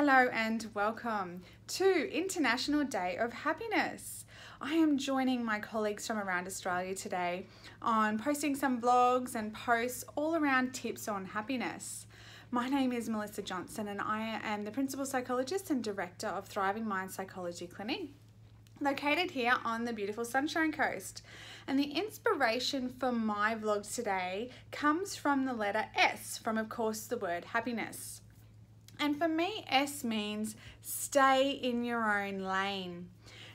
Hello and welcome to International Day of Happiness. I am joining my colleagues from around Australia today on posting some blogs and posts all around tips on happiness. My name is Melissa Johnson and I am the Principal Psychologist and Director of Thriving Mind Psychology Clinic, located here on the beautiful Sunshine Coast. And the inspiration for my vlogs today comes from the letter S, from of course the word happiness. And for me, S means stay in your own lane.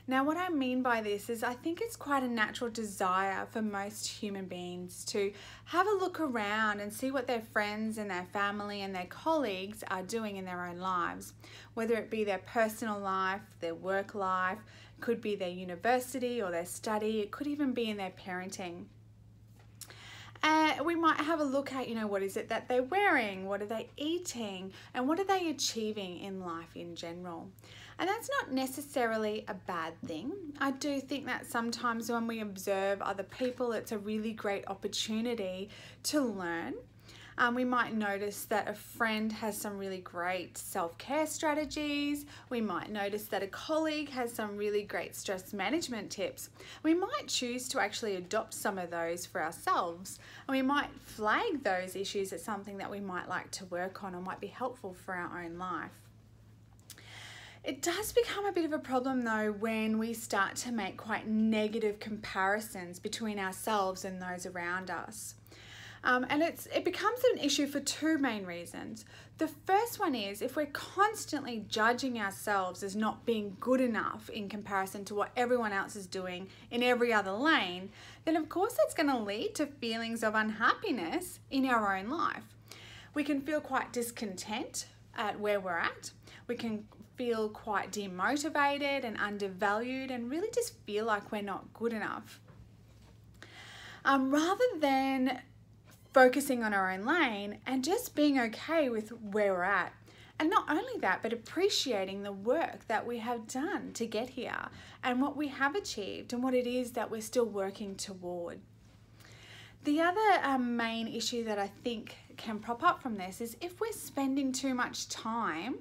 Now, what I mean by this is I think it's quite a natural desire for most human beings to have a look around and see what their friends and their family and their colleagues are doing in their own lives, whether it be their personal life, their work life, could be their university or their study, it could even be in their parenting. We might have a look at, what is it that they're wearing, what are they eating, and what are they achieving in life in general. And that's not necessarily a bad thing. I do think that sometimes when we observe other people, it's a really great opportunity to learn. We might notice that a friend has some really great self-care strategies. We might notice that a colleague has some really great stress management tips. We might choose to actually adopt some of those for ourselves. And we might flag those issues as something that we might like to work on or might be helpful for our own life. It does become a bit of a problem though when we start to make quite negative comparisons between ourselves and those around us. And it becomes an issue for two main reasons. The first one is if we're constantly judging ourselves as not being good enough in comparison to what everyone else is doing in every other lane, then of course that's going to lead to feelings of unhappiness in our own life. We can feel quite discontent at where we're at. We can feel quite demotivated and undervalued and really just feel like we're not good enough. Rather than focusing on our own lane and just being okay with where we're at. And not only that, but appreciating the work that we have done to get here and what we have achieved and what it is that we're still working toward. The other main issue that I think can prop up from this is if we're spending too much time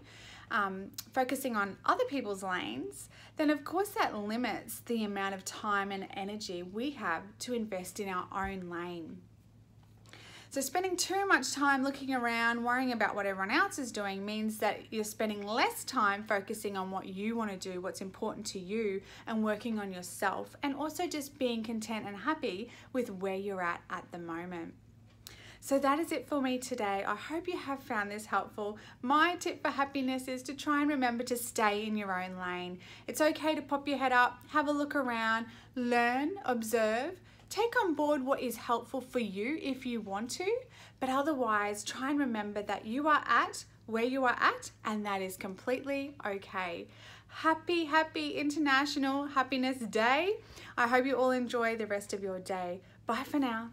focusing on other people's lanes, then of course that limits the amount of time and energy we have to invest in our own lane. So spending too much time looking around, worrying about what everyone else is doing means that you're spending less time focusing on what you want to do, what's important to you, and working on yourself, and also just being content and happy with where you're at the moment. So that is it for me today. I hope you have found this helpful. My tip for happiness is to try and remember to stay in your own lane. It's okay to pop your head up, have a look around, learn, observe, take on board what is helpful for you if you want to, but otherwise try and remember that you are at where you are at and that is completely okay. Happy International Happiness Day. I hope you all enjoy the rest of your day. Bye for now.